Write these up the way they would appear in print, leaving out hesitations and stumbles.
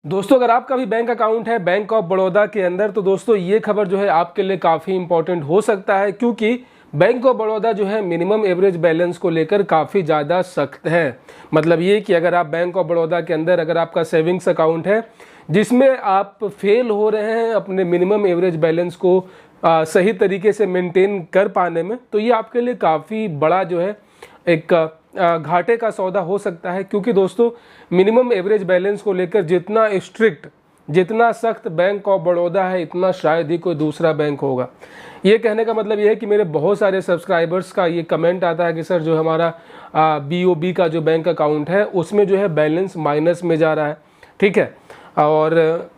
दोस्तों अगर आपका भी बैंक अकाउंट है बैंक ऑफ बड़ौदा के अंदर तो दोस्तों ये खबर जो है आपके लिए काफ़ी इंपॉर्टेंट हो सकता है, क्योंकि बैंक ऑफ बड़ौदा जो है मिनिमम एवरेज बैलेंस को लेकर काफ़ी ज़्यादा सख्त है। मतलब ये कि अगर आप बैंक ऑफ बड़ौदा के अंदर अगर आपका सेविंग्स अकाउंट है जिसमें आप फेल हो रहे हैं अपने मिनिमम एवरेज बैलेंस को सही तरीके से मेंटेन कर पाने में, तो ये आपके लिए काफ़ी बड़ा जो है एक घाटे का सौदा हो सकता है। क्योंकि दोस्तों मिनिमम एवरेज बैलेंस को लेकर जितना स्ट्रिक्ट जितना सख्त बैंक ऑफ बड़ौदा है इतना शायद ही कोई दूसरा बैंक होगा। ये कहने का मतलब ये है कि मेरे बहुत सारे सब्सक्राइबर्स का ये कमेंट आता है कि सर जो हमारा BOB का जो बैंक अकाउंट है उसमें जो है बैलेंस माइनस में जा रहा है, ठीक है, और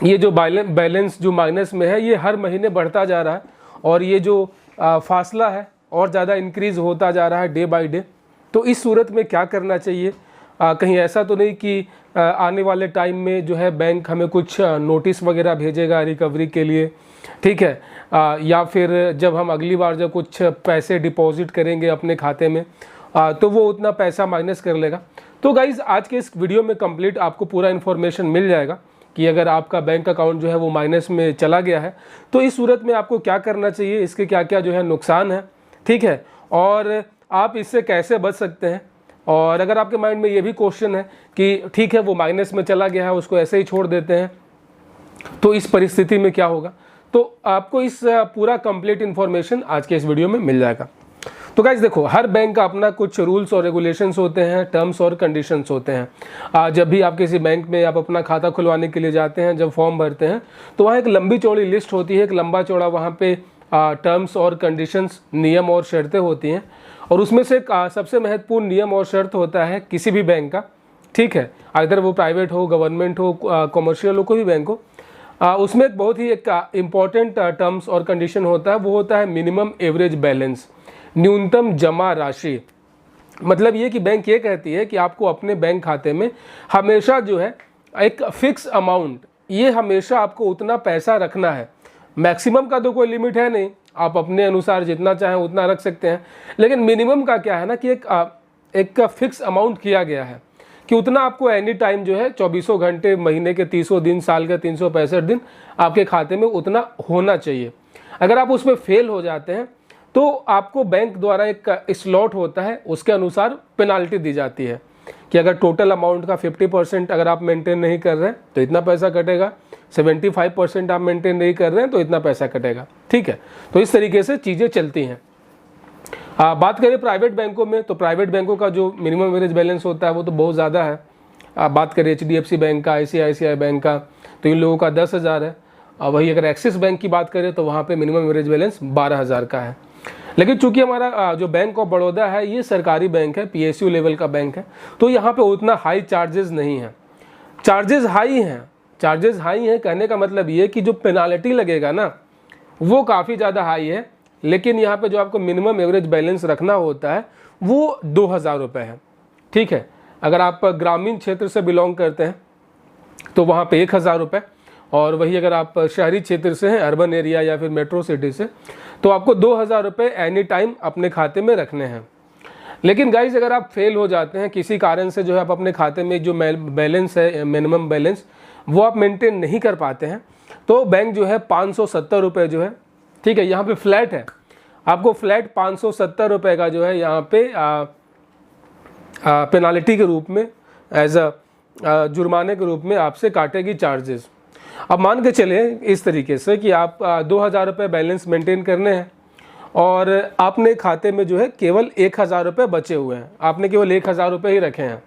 ये जो बैलेंस जो माइनस में है ये हर महीने बढ़ता जा रहा है और ये जो फासला है और ज़्यादा इंक्रीज होता जा रहा है डे बाय डे। तो इस सूरत में क्या करना चाहिए? कहीं ऐसा तो नहीं कि आने वाले टाइम में जो है बैंक हमें कुछ नोटिस वगैरह भेजेगा रिकवरी के लिए, ठीक है, या फिर जब हम अगली बार जब कुछ पैसे डिपॉजिट करेंगे अपने खाते में तो वो उतना पैसा माइनस कर लेगा। तो गाइज़ आज के इस वीडियो में कंप्लीट आपको पूरा इन्फॉर्मेशन मिल जाएगा कि अगर आपका बैंक अकाउंट जो है वो माइनस में चला गया है तो इस सूरत में आपको क्या करना चाहिए, इसके क्या क्या जो है नुकसान है, ठीक है, और आप इससे कैसे बच सकते हैं। और अगर आपके माइंड में ये भी क्वेश्चन है कि ठीक है वो माइनस में चला गया है उसको ऐसे ही छोड़ देते हैं तो इस परिस्थिति में क्या होगा, तो आपको इस पूरा कंप्लीट इन्फॉर्मेशन आज के इस वीडियो में मिल जाएगा। तो गाइस देखो, हर बैंक का अपना कुछ रूल्स और रेगुलेशंस होते हैं, टर्म्स और कंडीशंस होते हैं। जब भी आप किसी बैंक में आप अपना खाता खुलवाने के लिए जाते हैं, जब फॉर्म भरते हैं तो वहाँ एक लंबी चौड़ी लिस्ट होती है, एक लंबा चौड़ा वहाँ पे टर्म्स और कंडीशंस नियम और शर्तें होती हैं। और उसमें से सबसे महत्वपूर्ण नियम और शर्त होता है किसी भी बैंक का, ठीक है, अगर वो प्राइवेट हो, गवर्नमेंट हो, कमर्शियल हो, कोई भी बैंक हो, उसमें एक बहुत ही एक इम्पॉर्टेंट टर्म्स और कंडीशन होता है, वो होता है मिनिमम एवरेज बैलेंस, न्यूनतम जमा राशि। मतलब ये कि बैंक ये कहती है कि आपको अपने बैंक खाते में हमेशा जो है एक फिक्स अमाउंट, ये हमेशा आपको उतना पैसा रखना है। मैक्सिमम का तो कोई लिमिट है नहीं, आप अपने अनुसार जितना चाहें उतना रख सकते हैं, लेकिन मिनिमम का क्या है ना कि एक फिक्स अमाउंट किया गया है कि उतना आपको एनी टाइम जो है 24 घंटे, महीने के 30 दिन, साल के 365 दिन आपके खाते में उतना होना चाहिए। अगर आप उसमें फेल हो जाते हैं तो आपको बैंक द्वारा एक स्लॉट होता है, उसके अनुसार पेनाल्टी दी जाती है कि अगर टोटल अमाउंट का 50% अगर आप मेंटेन नहीं कर रहे हैं तो इतना पैसा कटेगा, 75% आप मेंटेन नहीं कर रहे हैं तो इतना पैसा कटेगा, ठीक है। तो इस तरीके से चीज़ें चलती हैं। बात करें प्राइवेट बैंकों में तो प्राइवेट बैंकों का जो मिनिमम एवरेज बैलेंस होता है वो तो बहुत ज़्यादा है। बात करें HDFC बैंक का, ICICI बैंक का, तो इन लोगों का 10,000 है। वही अगर एक्सिस बैंक की बात करें तो वहाँ पे मिनिमम एवरेज बैलेंस 12,000 का है। लेकिन चूंकि हमारा जो बैंक ऑफ बड़ौदा है ये सरकारी बैंक है, PSU लेवल का बैंक है, तो यहाँ पे उतना हाई चार्जेस नहीं है। चार्जेस हाई हैं कहने का मतलब ये कि जो पेनाल्टी लगेगा ना वो काफ़ी ज़्यादा हाई है, लेकिन यहाँ पे जो आपको मिनिमम एवरेज बैलेंस रखना होता है वो 2,000 रुपये है, ठीक है। अगर आप ग्रामीण क्षेत्र से बिलोंग करते हैं तो वहाँ पे 1,000 रुपये, और वही अगर आप शहरी क्षेत्र से हैं, अर्बन एरिया या फिर मेट्रो सिटी से, तो आपको 2,000 रुपये एनी टाइम अपने खाते में रखने हैं। लेकिन गाइज अगर आप फेल हो जाते हैं किसी कारण से, जो है आप अपने खाते में जो बैलेंस है मिनिमम बैलेंस वो आप मेंटेन नहीं कर पाते हैं, तो बैंक जो है 570 रुपये जो है, ठीक है, यहाँ पे फ्लैट है, आपको फ्लैट 570 रुपये का जो है यहाँ पे पेनाल्टी के रूप में, एज जुर्माने के रूप में आपसे काटेगी चार्जेस। अब मान के चले इस तरीके से कि आप 2,000 रुपये बैलेंस मेंटेन करने हैं और आपने खाते में जो है केवल 1,000 रुपये बचे हुए हैं, आपने केवल 1,000 रुपये ही रखे हैं,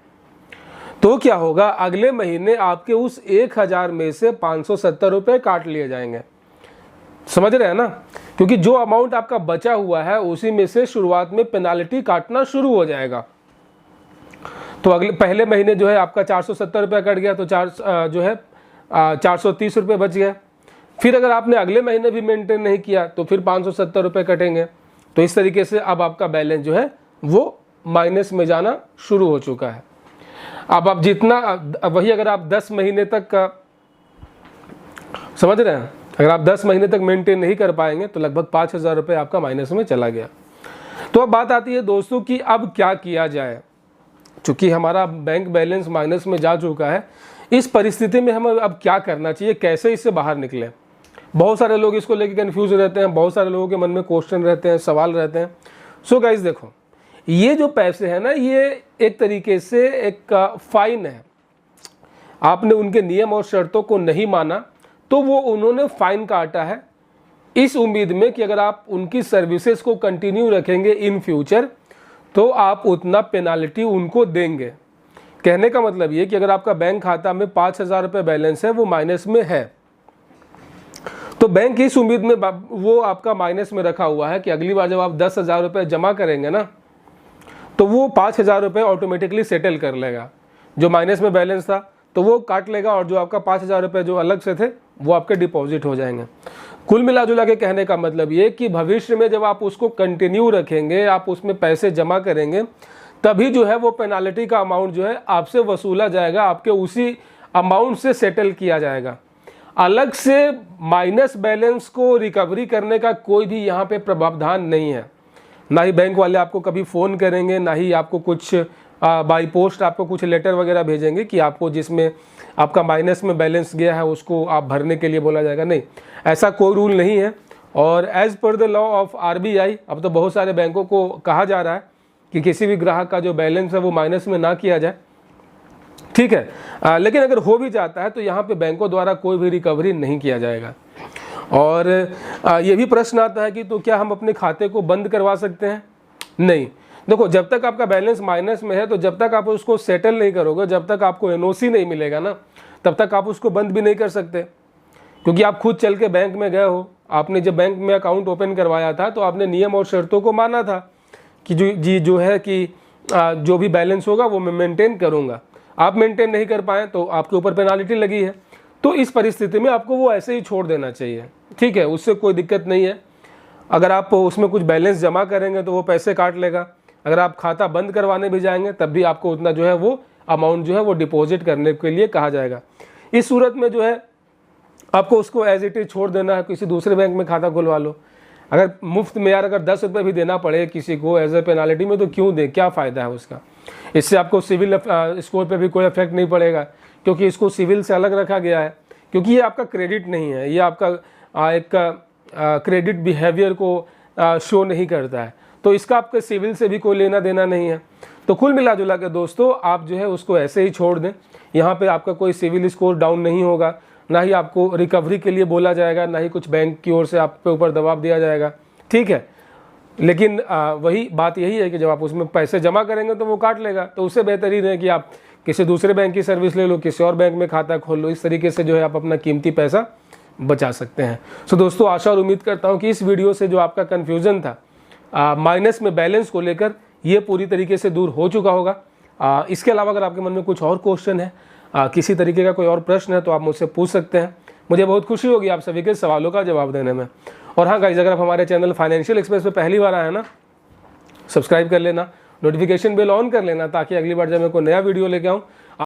तो क्या होगा, अगले महीने आपके उस 1,000 में से 570 रुपये काट लिए जाएंगे। समझ रहे हैं ना, क्योंकि जो अमाउंट आपका बचा हुआ है उसी में से शुरुआत में पेनाल्टी काटना शुरू हो जाएगा। तो अगले पहले महीने जो है आपका 470 रुपये कट गया तो 430 रुपये बच गया। फिर अगर आपने अगले महीने भी मेंटेन नहीं किया तो फिर 570 रुपये कटेंगे। तो इस तरीके से अब आपका बैलेंस जो है वो माइनस में जाना शुरू हो चुका है। अब आप जितना वही अगर आप 10 महीने तक समझ रहे हैं, अगर आप 10 महीने तक मेंटेन नहीं कर पाएंगे तो लगभग 5,000 रुपये आपका माइनस में चला गया। तो अब बात आती है दोस्तों कि अब क्या किया जाए। चूँकि हमारा बैंक बैलेंस माइनस में जा चुका है, इस परिस्थिति में हमें अब क्या करना चाहिए, कैसे इससे बाहर निकलें। बहुत सारे लोग इसको लेकर कंफ्यूज रहते हैं, बहुत सारे लोगों के मन में क्वेश्चन रहते हैं, सवाल रहते हैं। सो गाइस देखो, ये जो पैसे हैं ना, ये एक तरीके से एक फाइन है। आपने उनके नियम और शर्तों को नहीं माना तो वो उन्होंने फाइन काटा है, इस उम्मीद में कि अगर आप उनकी सर्विसेज को कंटिन्यू रखेंगे इन फ्यूचर तो आप उतना पेनाल्टी उनको देंगे। कहने का मतलब ये कि अगर आपका बैंक खाता में 5,000 रुपये बैलेंस है, वो माइनस में है, तो बैंक इस उम्मीद में वो आपका माइनस में रखा हुआ है कि अगली बार जब आप 10,000 रुपये जमा करेंगे ना, तो वो 5,000 रुपये ऑटोमेटिकली सेटल कर लेगा। जो माइनस में बैलेंस था तो वो काट लेगा, और जो आपका 5,000 रुपये जो अलग से थे वो आपके डिपॉजिट हो जाएंगे। कुल मिला जुला के कहने का मतलब ये कि भविष्य में जब आप उसको कंटिन्यू रखेंगे, आप उसमें पैसे जमा करेंगे, तभी जो है वो पेनाल्टी का अमाउंट जो है आपसे वसूला जाएगा, आपके उसी अमाउंट से सेटल किया जाएगा। अलग से माइनस बैलेंस को रिकवरी करने का कोई भी यहाँ पे प्रावधान नहीं है। ना ही बैंक वाले आपको कभी फ़ोन करेंगे, ना ही आपको कुछ बाई पोस्ट आपको कुछ लेटर वगैरह भेजेंगे कि आपको जिसमें आपका माइनस में बैलेंस गया है उसको आप भरने के लिए बोला जाएगा। नहीं, ऐसा कोई रूल नहीं है। और as per the law of RBI अब तो बहुत सारे बैंकों को कहा जा रहा है कि किसी भी ग्राहक का जो बैलेंस है वो माइनस में ना किया जाए, ठीक है। लेकिन अगर हो भी जाता है तो यहाँ पे बैंकों द्वारा कोई भी रिकवरी नहीं किया जाएगा। और ये भी प्रश्न आता है कि तो क्या हम अपने खाते को बंद करवा सकते हैं? नहीं, देखो, जब तक आपका बैलेंस माइनस में है, तो जब तक आप उसको सेटल नहीं करोगे, जब तक आपको NOC नहीं मिलेगा ना, तब तक आप उसको बंद भी नहीं कर सकते। क्योंकि आप खुद चल के बैंक में गए हो, आपने जब बैंक में अकाउंट ओपन करवाया था तो आपने नियम और शर्तों को माना था कि जो है कि जो भी बैलेंस होगा वो मैं मेंटेन करूँगा। आप मेंटेन नहीं कर पाए तो आपके ऊपर पेनाल्टी लगी है। तो इस परिस्थिति में आपको वो ऐसे ही छोड़ देना चाहिए, ठीक है, उससे कोई दिक्कत नहीं है। अगर आप उसमें कुछ बैलेंस जमा करेंगे तो वो पैसे काट लेगा। अगर आप खाता बंद करवाने भी जाएंगे तब भी आपको उतना जो है वो अमाउंट जो है वो डिपॉजिट करने के लिए कहा जाएगा। इस सूरत में जो है आपको उसको एज इट इज छोड़ देना है, किसी दूसरे बैंक में खाता खुलवा लो। अगर मुफ्त में यार अगर 10 रुपये भी देना पड़े किसी को एज ए पेनाल्टी में, तो क्यों दे, क्या फ़ायदा है उसका। इससे आपको सिविल स्कोर पे भी कोई इफेक्ट नहीं पड़ेगा, क्योंकि इसको सिविल से अलग रखा गया है, क्योंकि ये आपका क्रेडिट नहीं है, ये आपका एक क्रेडिट बिहेवियर को शो नहीं करता है, तो इसका आपके सिविल से भी कोई लेना देना नहीं है। तो कुल मिला जुला के दोस्तों, आप जो है उसको ऐसे ही छोड़ दें। यहाँ पे आपका कोई सिविल स्कोर डाउन नहीं होगा, ना ही आपको रिकवरी के लिए बोला जाएगा, ना ही कुछ बैंक की ओर से आप पे ऊपर दबाव दिया जाएगा, ठीक है। लेकिन वही बात यही है कि जब आप उसमें पैसे जमा करेंगे तो वो काट लेगा, तो उससे बेहतरीन है कि आप किसी दूसरे बैंक की सर्विस ले लो, किसी और बैंक में खाता खोल लो। इस तरीके से जो है आप अपना कीमती पैसा बचा सकते हैं। सो दोस्तों, आशा और उम्मीद करता हूँ कि इस वीडियो से जो आपका कन्फ्यूज़न था माइनस में बैलेंस को लेकर, ये पूरी तरीके से दूर हो चुका होगा। इसके अलावा अगर आपके मन में कुछ और क्वेश्चन है, किसी तरीके का कोई और प्रश्न है, तो आप मुझसे पूछ सकते हैं। मुझे बहुत खुशी होगी आप सभी के सवालों का जवाब देने में। और हाँ गाइस, अगर आप हमारे चैनल फाइनेंशियल एक्सप्रेस पे पहली बार आए ना, सब्सक्राइब कर लेना, नोटिफिकेशन बेल ऑन कर लेना, ताकि अगली बार जब मैं कोई नया वीडियो लेके आऊँ